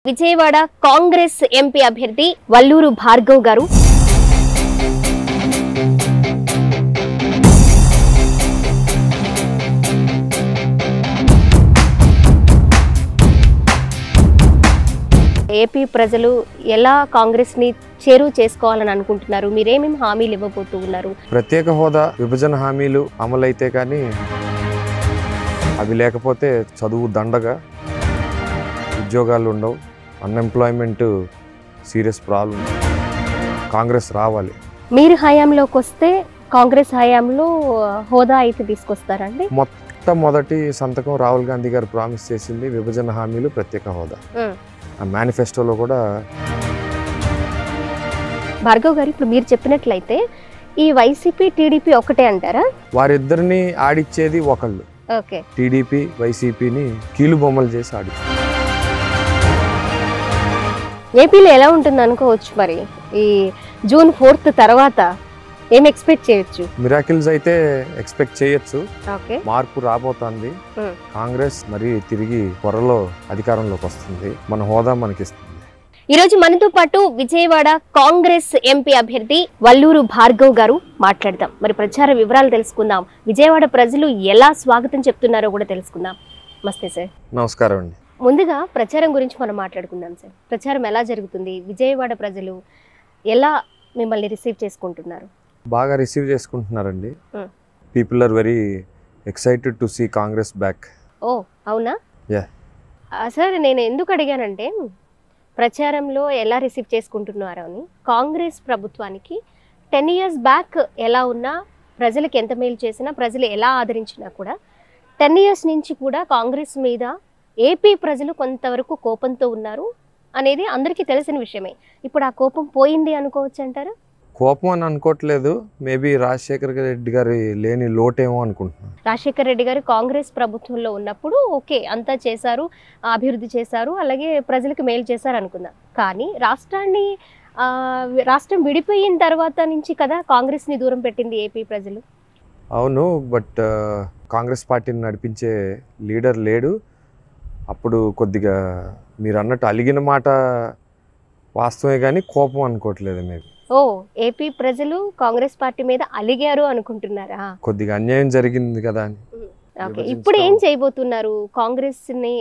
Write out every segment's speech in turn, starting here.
Vijayawada Congress MP అభ్యర్థి వల్లూరు భార్గవ్ గారు AP ప్రజలు ఎలా కాంగ్రెస్ ని చేరువ చేసుకోవాలని అనుకుంటున్నారు? మీరేమేమి హామీలు ఇవ్వబోతున్నారు? ప్రత్యేక హోదా విభజన హామీలు అమలైతే కానీ అవి లేకపోతే చదువు దండగా, ఉద్యోగాలు ఉండవు, అన్ఎంప్లాయ్మెంట్ సీరియస్ ప్రాబ్లం. కాంగ్రెస్ రావాలి. మీరు హయాంలోకి వస్తే కాంగ్రెస్ హయాంలో హోదా అయితే తీసుకొస్తారండి? మొట్టమొదటి సంతకం రాహుల్ గాంధీ గారు ప్రామిస్ చేసింది విభజన హామీలు, ప్రత్యేక హోదా. ఆ మేనిఫెస్టోలో కూడా. భార్గవ్ గారు, ఇప్పుడు మీరు చెప్పినట్లయితే ఈ వైసీపీ టీడీపీ ఒకటే అంటారా? వారిద్దరిని ఆడిచ్చేది ఒకళ్ళు. ఓకే, టీడీపీ వైసీపీని కీలు బొమ్మలు చేసి ఆడిస్తారు. ఏపీలో ఎలా ఉంటుంది అనుకోవచ్చు మరి ఈ జూన్ 4 తర్వాత ఏం ఎక్స్పెక్ట్ చేయొచ్చు? మిరాకిల్స్ అయితే ఎక్స్పెక్ట్ చేయొచ్చు. ఓకే, మార్పు రాబోతోంది. కాంగ్రెస్ మరి తిరిగి త్వరలో అధికారంలోకి వస్తుంది. మన హోదా మనకిస్తుంది. ఈ రోజు మనతో పాటు విజయవాడ కాంగ్రెస్ ఎంపీ అభ్యర్థి వల్లూరు భార్గవ్ గారు మాట్లాడదాం. మరి ప్రచార వివరాలు తెలుసుకుందాం. విజయవాడ ప్రజలు ఎలా స్వాగతం చెప్తున్నారో కూడా తెలుసుకుందాం. నమస్తే సార్. నమస్కారం అండి. ముందుగా ప్రచారం గురించి మనం మాట్లాడుకుందాం సార్. ప్రచారం ఎలా జరుగుతుంది? విజయవాడ ప్రజలు ఎలా మిమ్మల్ని రిసీవ్ చేసుకుంటున్నారు? బాగా రిసీవ్ చేసుకుంటున్నారండి. People are very excited to see Congress back. ఓ అవునా? యా సార్, నేను ఎందుకు అడిగానంటే ప్రచారంలో ఎలా రిసీవ్ చేసుకుంటున్నారు అని. కాంగ్రెస్ ప్రభుత్వానికి 10 years బ్యాక్ ఎలా ఉన్నా, ప్రజలకు ఎంత మేలు చేసినా, ప్రజలు ఎలా ఆదరించినా కూడా 10 years నుంచి కూడా కాంగ్రెస్ మీద ఏపీ ప్రజలు కొంతవరకు కోపంతో ఉన్నారు అనేది అందరికీ తెలిసిన విషయమే. ఇప్పుడు ఆ కోపం పోయింది అనుకోవచ్చు అంటారా? కోపం అని అనుకోవట్లేదు. మేబీ రాజశేఖర్ రెడ్డి గారి లేని లోటేమో అనుకుంటున్నాను. రాజశేఖర్ రెడ్డి గారు కాంగ్రెస్ ప్రభుత్వంలో ఉన్నప్పుడు ఓకే అంతా చేశారు, అభివృద్ధి చేశారు, అలాగే ప్రజలకు మేలు చేశారు అనుకుందాం. కానీ రాష్ట్రం విడిపోయిన తర్వాత నుంచి కదా కాంగ్రెస్ని దూరం పెట్టింది ఏపీ ప్రజలు. అవును, బట్ కాంగ్రెస్ పార్టీని నడిపించే లీడర్ లేడు. అప్పుడు కొద్దిగా మీరు అన్నట్టు అలిగిన మాట వాస్తవమే, కానీ కోపం అనుకోవట్లేదు. మేబీ ఓ ఏపీ ప్రజలు కాంగ్రెస్ పార్టీ మీద అలిగారు అనుకుంటున్నారా? కొద్దిగా అన్యాయం జరిగింది కదా అని. ఓకే, ఇప్పుడు ఏం చేయబోతున్నారు? కాంగ్రెస్ ని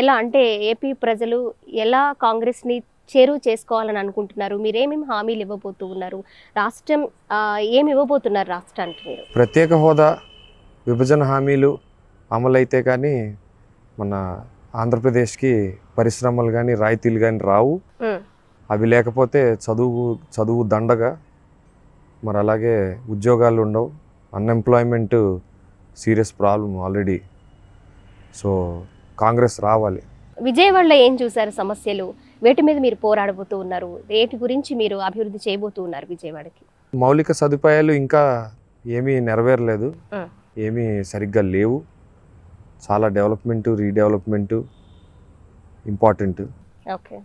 ఎలా అంటే ఏపీ ప్రజలు ఎలా కాంగ్రెస్ ని చేరువ చేసుకోవాలని అనుకుంటున్నారు? మీరేమేమి హామీలు ఇవ్వబోతున్నారు? రాష్ట్రం ఏమి ఇవ్వబోతున్నారు రాష్ట్రానికి మీరు? ప్రత్యేక హోదా విభజన హామీలు అమలైతే కానీ మన ఆంధ్రప్రదేశ్కి పరిశ్రమలు కానీ రాయితీలు కానీ రావు. అవి లేకపోతే చదువు దండగా, మరి అలాగే ఉద్యోగాలు ఉండవు, unemployment serious problem already. So Congress రావాలి. విజయవాడలో ఏం చూసారు సమస్యలు? వేటి మీద మీరు పోరాడబోతూ ఉన్నారు? వేటి గురించి మీరు అభివృద్ధి చేయబోతూ ఉన్నారు విజయవాడకి? మౌలిక సదుపాయాలు ఇంకా ఏమీ నెరవేరలేదు, ఏమీ సరిగ్గా లేవు. చాలా డెవలప్మెంటు, రీడెవలప్మెంటు ఇంపార్టెంట్. ఓకే,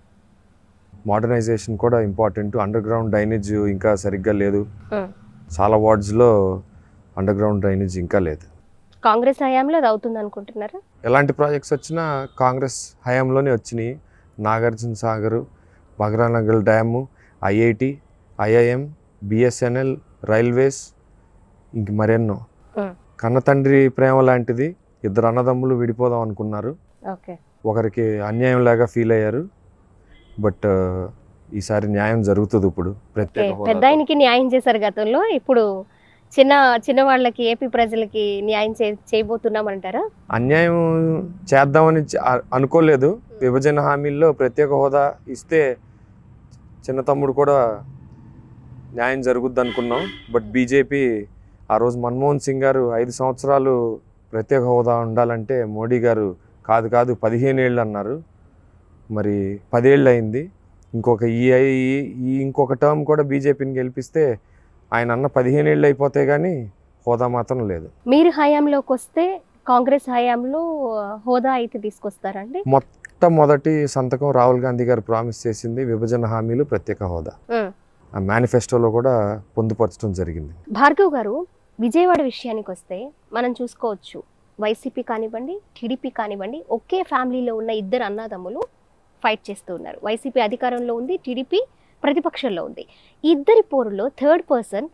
మోడర్నైజేషన్ కూడా ఇంపార్టెంట్. అండర్ గ్రౌండ్ డ్రైనేజ్ ఇంకా సరిగ్గా లేదు. చాలా వార్డ్స్లో అండర్ గ్రౌండ్ డ్రైనేజ్ ఇంకా లేదు. కాంగ్రెస్ హయాంలో అది అవుతుంది అనుకుంటున్నారా? ఎలాంటి ప్రాజెక్ట్స్ వచ్చినా కాంగ్రెస్ హయాంలోనే వచ్చినాయి. Nagarjuna Sagar, బగ్రానగల్ dam, IIT, IIM, BSNL, railways, ఇంక మరెన్నో. కన్న తండ్రి ప్రేమ లాంటిది. ఇద్దరు అన్నదమ్ములు విడిపోదాం అనుకున్నారు. ఒకరికి అన్యాయం లాగా ఫీల్ అయ్యారు. బట్ ఈసారి న్యాయం జరుగుతుంది. ఇప్పుడు పెద్ద ఆయనకి న్యాయం చేశారు గతంలో, ఇప్పుడు చిన్న వాళ్ళకి ఏపీ ప్రజలకి న్యాయం చేయబోతున్నామంటారా? అన్యాయం చేద్దామని అనుకోలేదు. విభజన హామీల్లో ప్రత్యేక హోదా ఇస్తే చిన్న తమ్ముడు కూడా న్యాయం జరుగుద్ది అనుకున్నాం. బట్ బీజేపీ ఆ రోజు మన్మోహన్ సింగ్ గారు 5 సంవత్సరాలు ప్రత్యేక హోదా ఉండాలంటే మోడీ గారు కాదు 15 ఏళ్ళు అన్నారు. మరి 10 ఏళ్ళు అయింది. ఇంకొక టర్మ్ కూడా బీజేపీని గెలిపిస్తే ఆయన అన్న 15 ఏళ్ళు అయిపోతే కానీ హోదా మాత్రం లేదు. మీరు హయాంలోకి వస్తే కాంగ్రెస్ హయాంలో హోదా అయితే తీసుకొస్తారండి? మొట్టమొదటి సంతకం రాహుల్ గాంధీ గారు ప్రామిస్ చేసింది విభజన హామీలు, ప్రత్యేక హోదా. ఆ మేనిఫెస్టోలో కూడా పొందుపరచడం జరిగింది. భార్గవ్ గారు, విజయవాడ విషయానికి వస్తే మనం చూసుకోవచ్చు, వైసీపీ కానివ్వండి, టీడీపీ కానివ్వండి, ఒకే ఫ్యామిలీలో ఉన్న ఇద్దరు అన్నదమ్ములు ఫైట్ చేస్తూ ఉన్నారు. వైసీపీ అధికారంలో ఉంది, టీడీపీ ప్రతిపక్షంలో ఉంది. ఇద్దరి పోరులో థర్డ్ పర్సన్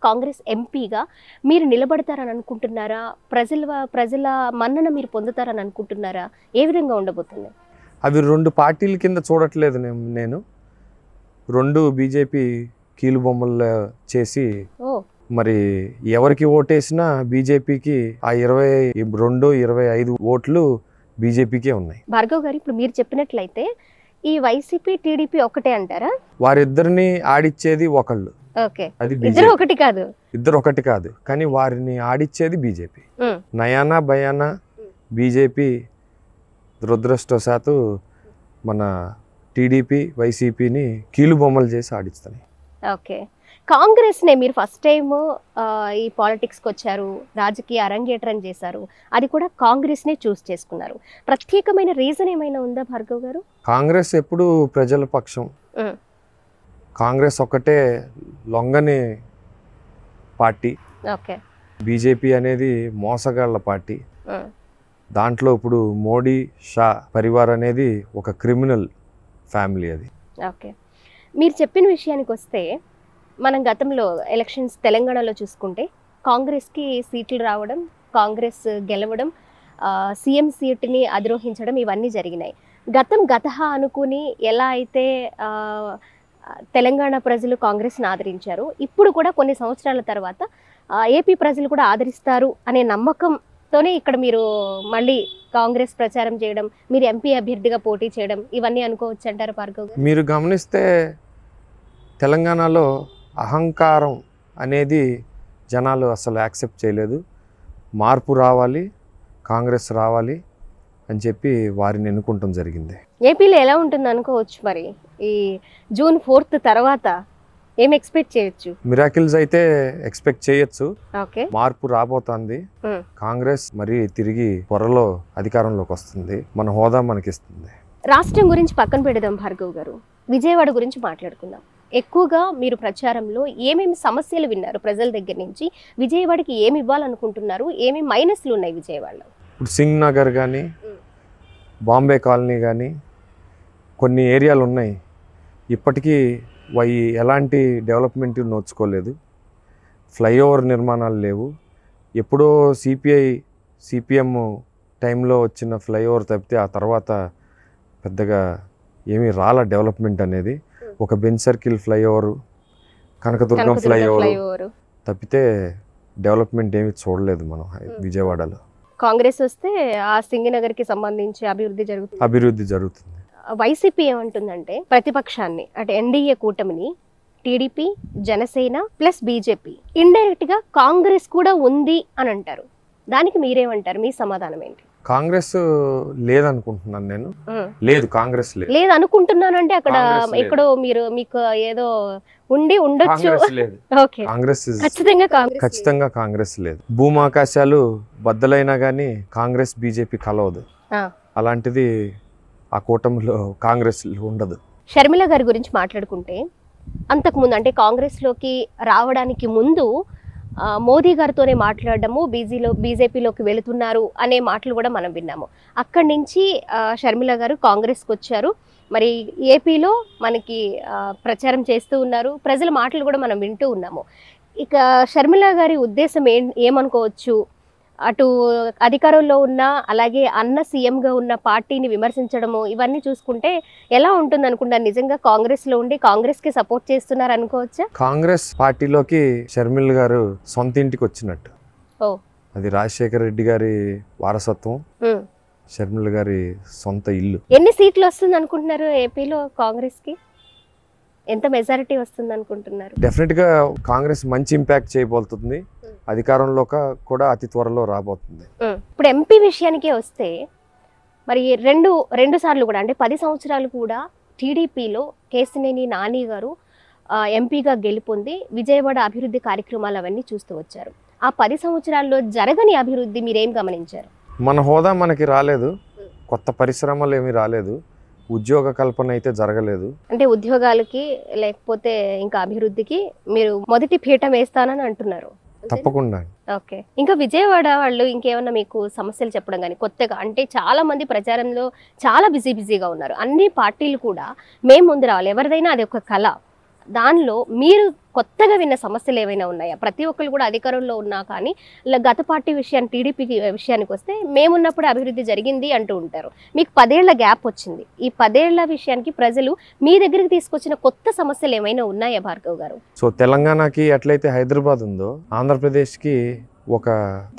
కాంగ్రెస్ ఎంపీగా మీరు నిలబడతారని అనుకుంటున్నారా? ప్రజల మన్నన మీరు పొందుతారని అనుకుంటున్నారా? ఏ విధంగా ఉండబోతుంది? అవి 2 పార్టీల కింద చూడట్లేదు నేను. 2 బీజేపీ కీలుబొమ్మలు చేసి మరి ఎవరికి ఓటేసినా బీజేపీకి ఆ 22-25 ఓట్లు బీజేపీకే ఉన్నాయి. భార్గవ్ గారు, ఇప్పుడు మీరు చెప్పినట్లయితే ఈ వైసీపీ టీడీపీ ఒకటే అంటారా? వారిద్దరిని ఆడిచ్చేది ఒకళ్ళు. ఓకే, అది ఇద్దరు ఒకటి కాదు. ఇద్దరు ఒకటి కాదు, కానీ వారిని ఆడిచ్చేది బీజేపీ. నయానా భయానా బీజేపీ దురదృష్టవశాత్తు మన టీడీపీ వైసీపీని కీలుబొమ్మలు చేసి ఆడిస్తాయి. ఓకే, కాంగ్రెస్నే మీరు ఫస్ట్ టైం ఈ పాలిటిక్స్కి వచ్చారు, రాజకీయ అరంగేట్రం చేశారు, అది కూడా కాంగ్రెస్నే చూస్ చేసుకున్నారు. ప్రత్యేకమైన రీజన్ ఏమైనా ఉందా భార్గవ్ గారు? కాంగ్రెస్ ఎప్పుడు ప్రజల పక్షం. కాంగ్రెస్ ఒక్కటే లొంగని పార్టీ. ఓకే, బీజేపీ అనేది మోసగాళ్ల పార్టీ. దాంట్లో ఇప్పుడు మోడీ షా పరివార్ అనేది ఒక క్రిమినల్ ఫ్యామిలీ అది. ఓకే, మీరు చెప్పిన విషయానికి వస్తే మనం గతంలో ఎలక్షన్స్ తెలంగాణలో చూసుకుంటే కాంగ్రెస్కి సీట్లు రావడం, కాంగ్రెస్ గెలవడం, సీఎం సీటుని అధిరోహించడం ఇవన్నీ జరిగినాయి. గతహ అనుకుని ఎలా అయితే తెలంగాణ ప్రజలు కాంగ్రెస్ని ఆదరించారు, ఇప్పుడు కూడా కొన్ని సంవత్సరాల తర్వాత ఏపీ ప్రజలు కూడా ఆదరిస్తారు అనే నమ్మకంతోనే ఇక్కడ మీరు మళ్ళీ కాంగ్రెస్ ప్రచారం చేయడం, మీరు ఎంపీ అభ్యర్థిగా పోటీ చేయడం, ఇవన్నీ అనుకోవచ్చు అంటారు భార్గవ్ గారు? మీరు గమనిస్తే తెలంగాణలో అహంకారం అనేది జనాలు అసలు యాక్సెప్ట్ చేయలేదు. మార్పు రావాలి, కాంగ్రెస్ రావాలి అని చెప్పి వారిని ఎన్నుకుంటాం జరిగింది. ఏపీలో ఎలా ఉంటుంది అనుకోవచ్చు? మరి ఈ June 4th తర్వాత ఏం ఎక్స్పెక్ట్ చేయొచ్చు? మిరాకిల్స్ అయితే ఎక్స్పెక్ట్ చేయొచ్చు. ఓకే, మార్పు రాబోతోంది. కాంగ్రెస్ మరి తిరిగి త్వరలో అధికారంలోకి వస్తుంది, మన హోదా మనకిస్తుంది. రాష్ట్రం గురించి పక్కన పెడదాం భార్గవ్ గారు, విజయవాడ గురించి మాట్లాడుకుందాం. ఎక్కువగా మీరు ప్రచారంలో ఏమేమి సమస్యలు విన్నారు ప్రజల దగ్గర నుంచి? విజయవాడకి ఏమి ఇవ్వాలనుకుంటున్నారు? ఏమేమి మైనస్లు ఉన్నాయి విజయవాడలో? ఇప్పుడు సింగ్ నగర్ కానీ, బాంబే కాలనీ కానీ కొన్ని ఏరియాలు ఉన్నాయి, ఇప్పటికీ ఎలాంటి డెవలప్మెంట్ నోచుకోలేదు. ఫ్లైఓవర్ నిర్మాణాలు లేవు. ఎప్పుడో సిపిఎం టైంలో వచ్చిన ఫ్లైఓవర్ తప్పితే ఆ తర్వాత పెద్దగా ఏమీ డెవలప్మెంట్ అనేది. ఒక bench circle flyover, Kanakadurgam flyover తప్పితే డెవలప్మెంట్ ఏమి చూడలేదు మనం విజయవాడలో. కాంగ్రెస్ వస్తే ఆ సింగనగర్కి సంబంధించి అభివృద్ధి జరుగుతుంది. వైసీపీ ఏమంటుందంటే ప్రతిపక్షాన్ని అంటే ఎన్డీఏ కూటమిని TDP, Janasena plus BJP, indirect గా కాంగ్రెస్ కూడా ఉంది అని అంటారు. దానికి మీరేమంటారు? మీ సమాధానం ఏంటి? కాంగ్రెస్ లేదనుకుంటున్నాను నేను. లేదు, కాంగ్రెస్ లేదు అనుకుంటున్నానంటే అక్కడ ఎక్కడో మీకు ఏదో ఉండొచ్చు. కాంగ్రెస్ ఖచ్చితంగా కాంగ్రెస్ లేదు. భూమాకాశాలు బద్దలైనా గానీ కాంగ్రెస్ బీజేపీ కలవదు. అలాంటిది ఆ కూటమిలో కాంగ్రెస్ ఉండదు. షర్మిల గారి గురించి మాట్లాడుకుంటే అంతకుముందు అంటే కాంగ్రెస్లోకి రావడానికి ముందు మోదీ గారితోనే మాట్లాడడము, బీజేపీలోకి వెళుతున్నారు అనే మాటలు కూడా మనం విన్నాము. అక్కడి నుంచి షర్మిల గారు కాంగ్రెస్కి వచ్చారు. మరి ఏపీలో మనకి ప్రచారం చేస్తూ ఉన్నారు. ప్రజల మాటలు కూడా మనం వింటూ ఉన్నాము. ఇక షర్మిల గారి ఉద్దేశం ఏమనుకోవచ్చు? అటు అధికారంలో ఉన్న అలాగే అన్న సీఎంగా ఉన్న పార్టీని విమర్శించడము ఇవన్నీ చూసుకుంటే ఎలా ఉంటుంది అనుకుంటారు? నిజంగా కాంగ్రెస్లో ఉండి కాంగ్రెస్కి సపోర్ట్ చేస్తున్నారు అనుకోవచ్చా? కాంగ్రెస్ పార్టీలోకి షర్మిల గారు సొంత ఇంటికి వచ్చినట్టు. అది రాజశేఖర రెడ్డి గారి వారసత్వం, షర్మిల గారి సొంత ఇల్లు. ఎన్ని సీట్లు వస్తుంది అనుకుంటున్నారు ఏపీలో కాంగ్రెస్కి? ఎంత మెజారిటీ వస్తుంది అనుకుంటున్నారు? డెఫినెట్ గా కాంగ్రెస్ మంచి ఇంపాక్ట్ చేయబోతుంది. అధికారంలో కూడా అతి త్వరలో రాబోతుంది. ఇప్పుడు ఎంపీ విషయానికే వస్తే మరి రెండు సార్లు కూడా అంటే 10 సంవత్సరాలు కూడా టీడీపీలో కేశినేని నాని గారు ఎంపీగా గెలుపొంది విజయవాడ అభివృద్ధి కార్యక్రమాలు అవన్నీ చూస్తూ వచ్చారు. ఆ 10 సంవత్సరాల్లో జరగని అభివృద్ధి మీరేం గమనించారు? మన హోదా మనకి రాలేదు, కొత్త పరిశ్రమలు ఏమీ రాలేదు, ఉద్యోగ కల్పన అయితే జరగలేదు. అంటే ఉద్యోగాలకి లేకపోతే ఇంకా అభివృద్ధికి మీరు మొదటి పీఠం వేస్తానని అంటున్నారు. తప్పకుండా. ఓకే. ఇంకా విజయవాడ వాళ్ళు ఇంకేమన్నా మీకు సమస్యలు చెప్పడం కానీ కొత్తగా అంటే చాలా మంది ప్రచారంలో చాలా బిజీగా ఉన్నారు. అన్ని పార్టీలు కూడా మేము ముందు రావాలి, ఎవరిదైనా అది ఒక కళ. దానిలో మీరు కొత్తగా విన్న సమస్యలు ఏమైనా ఉన్నాయా? ప్రతి ఒక్కరు కూడా అధికారంలో ఉన్నా కానీ గత పార్టీ విషయాన్ని టీడీపీ విషయానికి వస్తే మేమున్నప్పుడు అభివృద్ధి జరిగింది అంటూ ఉంటారు. మీకు 10 ఏళ్ల గ్యాప్ వచ్చింది. ఈ 10 ఏళ్ల విషయానికి ప్రజలు మీ దగ్గరికి తీసుకొచ్చిన కొత్త సమస్యలు ఏమైనా ఉన్నాయా భార్గవ్ గారు? సో తెలంగాణకి ఎట్లయితే హైదరాబాద్ ఉందో, ఆంధ్రప్రదేశ్కి ఒక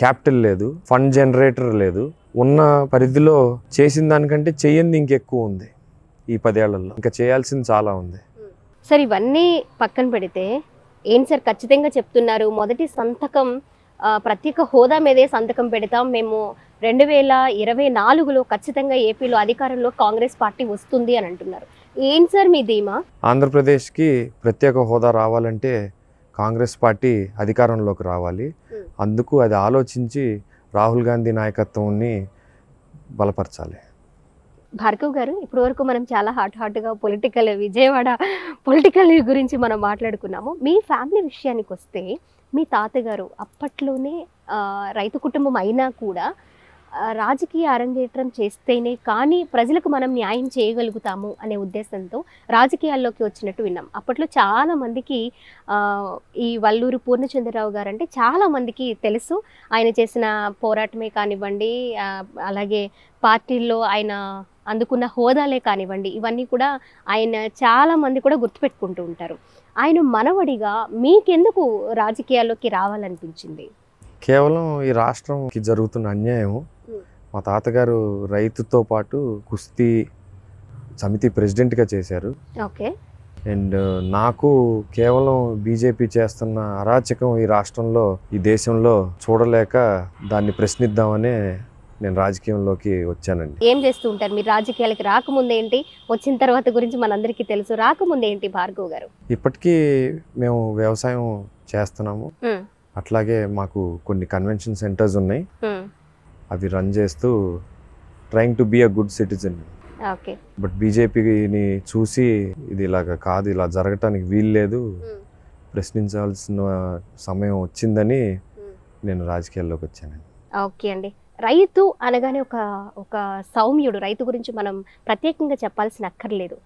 క్యాపిటల్ లేదు, ఫండ్ జనరేటర్ లేదు. ఉన్న పరిధిలో చేసిన దానికంటే చెయ్యింది ఇంకెక్కువ ఉంది. ఈ 10 ఏళ్లలో ఇంకా చేయాల్సింది చాలా ఉంది. సార్ ఇవన్నీ పక్కన పెడితే ఏంటి సార్ ఖచ్చితంగా చెప్తున్నారు, మొదటి సంతకం ప్రత్యేక హోదా మీదే సంతకం పెడతాం మేము, 2024లో ఖచ్చితంగా ఏపీలో అధికారంలో కాంగ్రెస్ పార్టీ వస్తుంది అని అంటున్నారు. ఏంటి సార్ మీ ధీమా? ఆంధ్రప్రదేశ్కి ప్రత్యేక హోదా రావాలంటే కాంగ్రెస్ పార్టీ అధికారంలోకి రావాలి. అందుకు అది ఆలోచించి రాహుల్ గాంధీ నాయకత్వాన్ని బలపరచాలి. భార్గవ్ గారు, ఇప్పటి వరకు మనం చాలా హాట్గా విజయవాడ పొలిటికల్ గురించి మనం మాట్లాడుకున్నాము. మీ ఫ్యామిలీ విషయానికి వస్తే మీ తాతగారు అప్పట్లోనే రైతు కుటుంబం అయినా కూడా రాజకీయ అరంగేట్రం చేస్తేనే కానీ ప్రజలకు మనం న్యాయం చేయగలుగుతాము అనే ఉద్దేశంతో రాజకీయాల్లోకి వచ్చినట్టు విన్నాం. అప్పట్లో చాలా మందికి ఈ వల్లూరు పూర్ణచంద్రరావు గారు అంటే చాలా మందికి తెలుసు. ఆయన చేసిన పోరాటమే కానివ్వండి, అలాగే పార్టీల్లో ఆయన అందుకున్న హోదాలే కానివ్వండి, ఇవన్నీ కూడా ఆయన చాలా మంది కూడా గుర్తుపెట్టుకుంటూ ఉంటారు. ఆయన మనవడిగా మీకెందుకు రాజకీయాల్లోకి రావాలనిపించింది? కేవలం ఈ రాష్ట్రంకి జరుగుతున్న అన్యాయం. మా తాతగారు రైతుతో పాటు కుస్తీ సమితి ప్రెసిడెంట్గా చేశారు. ఓకే. అండ్ నాకు కేవలం బీజేపీ చేస్తున్న అరాచకం ఈ రాష్ట్రంలో, ఈ దేశంలో చూడలేక దాన్ని ప్రశ్నిద్దామనే నేను రాజకీయంలోకి వచ్చానండి. ఏం చేస్తూ ఉంటారు మీరు? రాజకీయాలకి రాకముందేంటి, వచ్చిన తర్వాత గురించి మనందరికీ తెలుసు. రాకముందేంటి భార్గవ్ గారు? ఇప్పటికీ మేము వ్యవసాయం చేస్తున్నాము. అట్లాగే మాకు కొన్ని కన్వెన్షన్ సెంటర్స్ ఉన్నాయి, అవి రన్ చేస్తూ trying to be a good citizen. Okay. But బీజేపీని చూసి ఇది ఇలాగ కాదు, ఇలా జరగటానికి వీలు లేదు, ప్రశ్నించాల్సిన సమయం వచ్చిందని నేను రాజకీయాల్లోకి వచ్చానండి. ఓకే అండి. రైతు అనగానే ఒక సౌమ్యుడు, రైతు గురించి మనం ప్రత్యేకంగా చెప్పాల్సిన అక్కర్లేదు.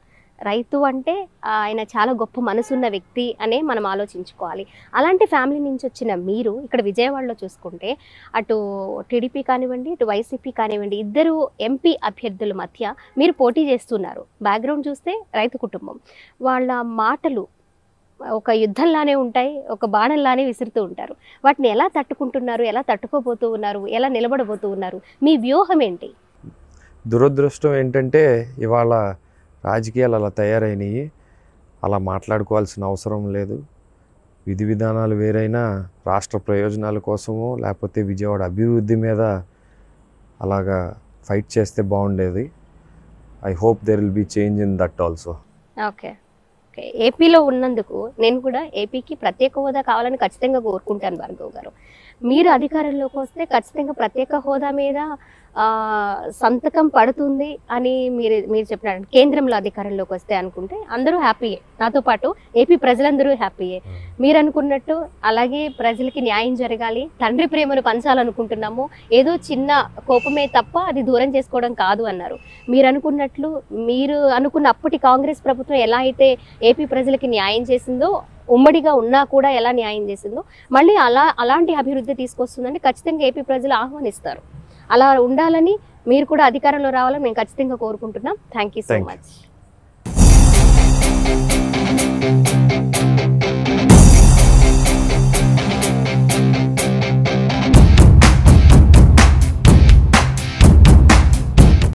రైతు అంటే ఆయన చాలా గొప్ప మనసున్న వ్యక్తి అనే మనం ఆలోచించుకోవాలి. అలాంటి ఫ్యామిలీ నుంచి వచ్చిన మీరు ఇక్కడ విజయవాడలో చూసుకుంటే అటు టీడీపీ కానివ్వండి, ఇటు వైసీపీ కానివ్వండి, ఇద్దరు ఎంపీ అభ్యర్థుల మధ్య మీరు పోటీ చేస్తున్నారు. బ్యాక్గ్రౌండ్ చూస్తే రైతు కుటుంబం, వాళ్ళ మాటలు ఒక యుద్ధంలానే ఉంటాయి, ఒక బాణంలానే విసురుతూ ఉంటారు. వాటిని ఎలా తట్టుకుంటున్నారు, ఎలా తట్టుకోబోతూ ఉన్నారు, ఎలా నిలబడబోతూ ఉన్నారు, మీ వ్యూహం ఏంటి? దురదృష్టం ఏంటంటే ఇవాళ రాజకీయాలు అలా తయారైనవి. అలా మాట్లాడుకోవాల్సిన అవసరం లేదు. విధి విధానాలు వేరైనా రాష్ట్ర ప్రయోజనాల కోసమో లేకపోతే విజయవాడ అభివృద్ధి మీద అలాగా ఫైట్ చేస్తే బాగుండేది. I hope there will be change in that also. Okay. ఏపీలో ఉన్నందుకు నేను కూడా ఏపీకి ప్రత్యేక హోదా కావాలని ఖచ్చితంగా కోరుకుంటాను భార్గవ్ గారు. మీరు అధికారంలోకి వస్తే ఖచ్చితంగా ప్రత్యేక హోదా మీద సంతకం పడుతుంది అని మీరు చెప్పినారు. కేంద్రంలో అధికారంలోకి వస్తే అనుకుంటే అందరూ హ్యాపీయే, నాతో పాటు ఏపీ ప్రజలందరూ హ్యాపీయే. మీరు అనుకున్నట్టు అలాగే ప్రజలకి న్యాయం జరగాలి, తండ్రి ప్రేమను పంచాలనుకుంటున్నాము, ఏదో చిన్న కోపమే తప్ప అది దూరం చేసుకోవడం కాదు అన్నారు. మీరు అనుకున్నట్లు మీరు అనుకున్న అప్పటి కాంగ్రెస్ ప్రభుత్వం ఎలా అయితే ఏపీ ప్రజలకి న్యాయం చేసిందో, ఉమ్మడిగా ఉన్నా కూడా ఎలా న్యాయం చేసిందో, మళ్ళీ అలాంటి అభివృద్ధి తీసుకొస్తుందంటే ఖచ్చితంగా ఏపీ ప్రజలు ఆహ్వానిస్తారు. అలా ఉండాలని మీరు కూడా అధికారంలో రావాలని మేము ఖచ్చితంగా కోరుకుంటున్నాం. Thank you so much.